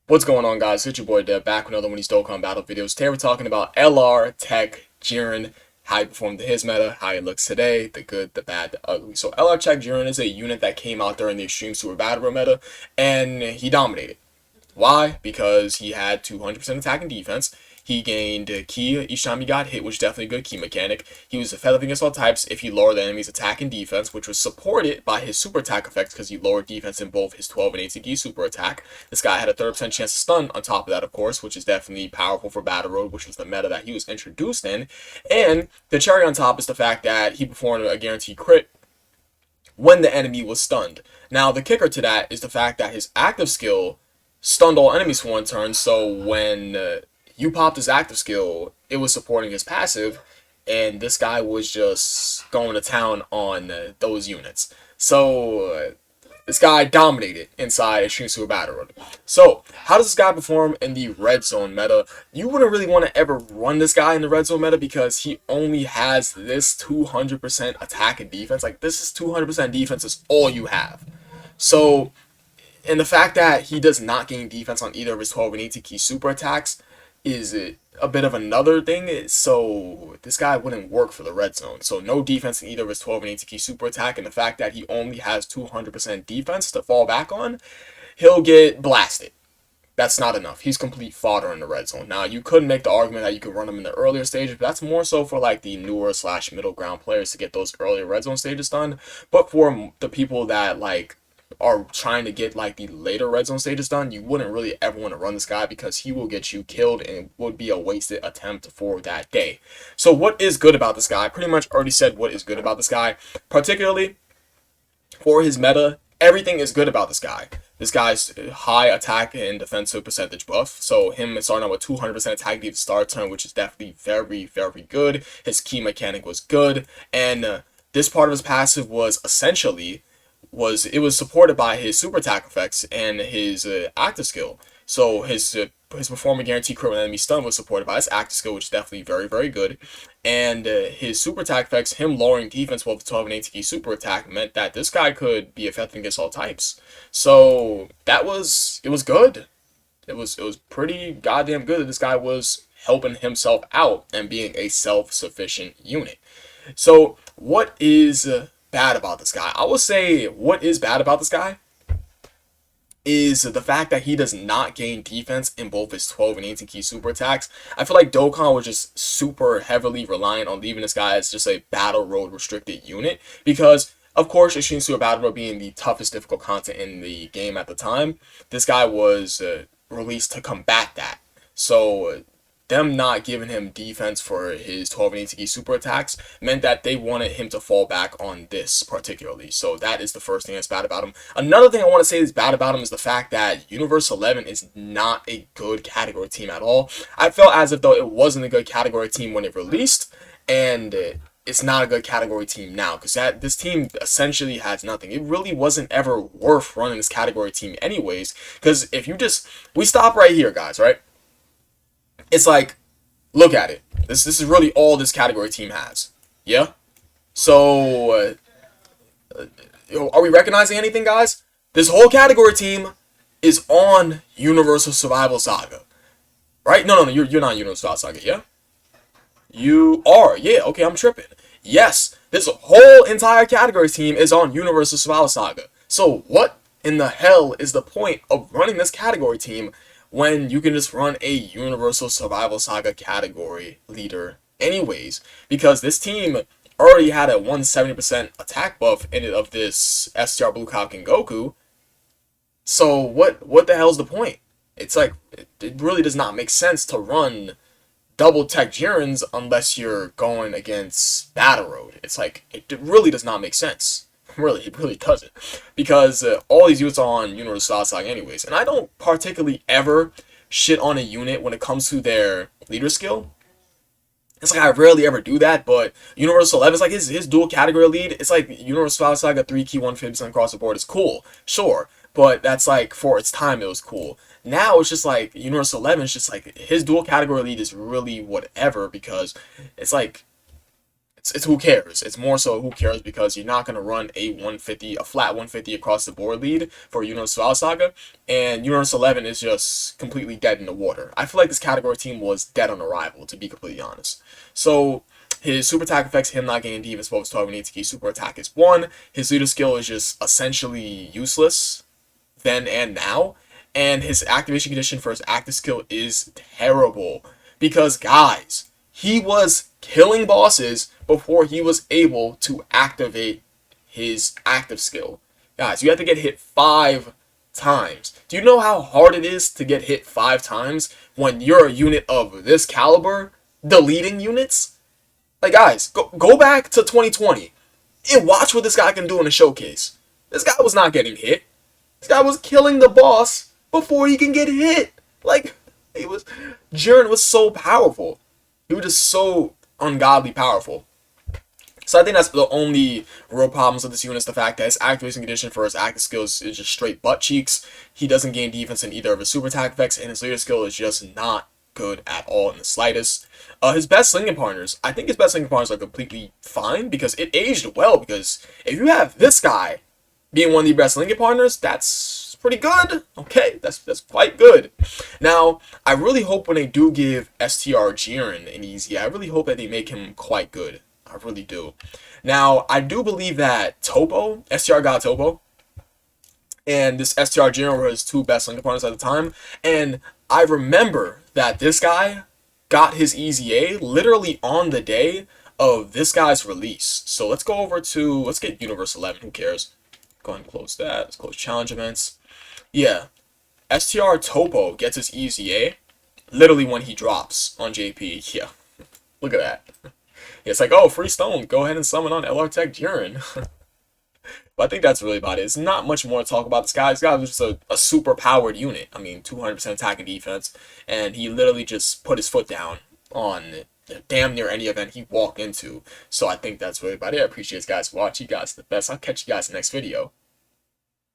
What's going on, guys? It's your boy Deb back with another one of these Dokkan battle videos. Today we're talking about LR TEQ Jiren, how he performed in his meta, how he looks today, the good, the bad, the ugly. So LR TEQ Jiren is a unit that came out during the Extreme Super Battle Royale meta, and he dominated. Why? Because he had 200% attack and defense. He gained ki each time he got hit, which is definitely a good ki mechanic. He was effective against all types if he lowered the enemy's attack and defense, which was supported by his super attack effects because he lowered defense in both his 12 and 18 ki super attack. This guy had a 30% chance to stun on top of that, of course, which is definitely powerful for Battle Road, which was the meta that he was introduced in. And the cherry on top is the fact that he performed a guaranteed crit when the enemy was stunned. Now, the kicker to that is the fact that his active skill stunned all enemies for one turn, so when you popped his active skill, it was supporting his passive, and this guy was just going to town on those units. So this guy dominated inside Extreme Super Battle Road. So how does this guy perform in the red zone meta? You wouldn't really want to ever run this guy in the red zone meta because he only has this 200% attack and defense. Like, this is 200% defense is all you have. So, and the fact that he does not gain defense on either of his 12 and 18 ki super attacks is a bit of another thing. So this guy wouldn't work for the red zone. So no defense in either of his 12 and 18 ki super attack, and the fact that he only has 200% defense to fall back on, he'll get blasted. That's not enough. He's complete fodder in the red zone. Now, you could make the argument that you could run him in the earlier stages, but that's more so for like the newer / middle ground players to get those earlier red zone stages done. But for the people that like are trying to get like the later red zone stages done, you wouldn't really ever want to run this guy because he will get you killed and would be a wasted attempt for that day. So what is good about this guy? I pretty much already said what is good about this guy. Particularly for his meta, everything is good about this guy. This guy's high attack and defensive percentage buff. So him starting out with 200% attack at the start turn, which is definitely very, very good. His ki mechanic was good. And this part of his passive was essentially it was supported by his super attack effects and his active skill. So his performance guarantee crit when enemy stun was supported by his active skill, which is definitely very, very good. And his super attack effects, him lowering defense while the 12 and 18 ki super attack, meant that this guy could be effective against all types. So it was good. It was pretty goddamn good that this guy was helping himself out and being a self-sufficient unit. So what is bad about this guy? I would say what is bad about this guy is the fact that he does not gain defense in both his 12 and 18 ki super attacks. I feel like Dokkan was just super heavily reliant on leaving this guy as just a battle road restricted unit because, of course, Extreme Super Battle Road being the toughest difficult content in the game at the time, this guy was released to combat that. So them not giving him defense for his 12 and 18 ki super attacks meant that they wanted him to fall back on this particularly. So that is the first thing that's bad about him. Another thing I want to say is bad about him is the fact that Universe 11 is not a good category team at all. I felt as if though it wasn't a good category team when it released, and it's not a good category team now because this team essentially has nothing. It really wasn't ever worth running this category team anyways, because if you we stop right here, guys, right? It's like, look at it. This is really all this category team has. Yeah? So, are we recognizing anything, guys? This whole category team is on Universal Survival Saga. Right? No, you're not Universal Survival Saga, yeah? You are. Yeah, okay, I'm tripping. Yes, this whole entire category team is on Universal Survival Saga. So, what in the hell is the point of running this category team when you can just run a Universal Survival Saga category leader anyways? Because this team already had a 170% attack buff in it of this STR Blue Falcon Goku. So what the hell's the point? It's like, it really does not make sense to run double TEQ Jirens unless you're going against Battle Road. It's like, it really does not make sense. Really, it really doesn't. Because all these units are on Universal Saga anyways. And I don't particularly ever shit on a unit when it comes to their leader skill. It's like I rarely ever do that, but Universal 11 is like his dual category lead. It's like Universal Saga 3 ki 150% across the board is cool, sure. But that's like, for its time, it was cool. Now it's just like, Universal 11 is just like, his dual category lead is really whatever because it's like, it's who cares. It's more so who cares because you're not going to run a 150, a flat 150 across the board lead for Universal Saga, and Universal 11 is just completely dead in the water. I feel like this category team was dead on arrival, to be completely honest. So his super attack affects him not getting defense bonus 12 and ATK super attack is 1. His leader skill is just essentially useless then and now. And his activation condition for his active skill is terrible. Because, guys, he was killing bosses before he was able to activate his active skill. Guys, you have to get hit 5 times. Do you know how hard it is to get hit 5 times when you're a unit of this caliber deleting units? Like, guys, go back to 2020 and watch what this guy can do in a showcase. This guy was not getting hit. This guy was killing the boss before he can get hit. Like, Jiren was so powerful. He was just so ungodly powerful. So I think that's the only real problems with this unit is the fact that his activation condition for his active skills is just straight butt cheeks. He doesn't gain defense in either of his super attack effects, and his leader skill is just not good at all in the slightest. His best linking partners, I think his best linking partners are completely fine because it aged well. Because if you have this guy being one of the best linking partners, that's pretty good. Okay, that's quite good. Now, I really hope when they do give STR Jiren an easy, I really hope that they make him quite good. I really do. Now, I do believe that Topo, STR got Topo, and this STR Jiren were his 2 best linking partners at the time. And I remember that this guy got his easy A literally on the day of this guy's release. So let's get Universe 11, who cares? Go ahead and close that. Let's close challenge events. Yeah, STR Topo gets his easy A literally when he drops on JP. Yeah, look at that. It's like, oh, free stone. Go ahead and summon on LR TEQ Jiren. But I think that's really about it. It's not much more to talk about. This guy was just a super powered unit. I mean, 200% attack and defense. And he literally just put his foot down on damn near any event he walked into. So I think that's really about it. I appreciate you guys for watching. You guys are the best. I'll catch you guys in the next video.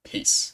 Peace.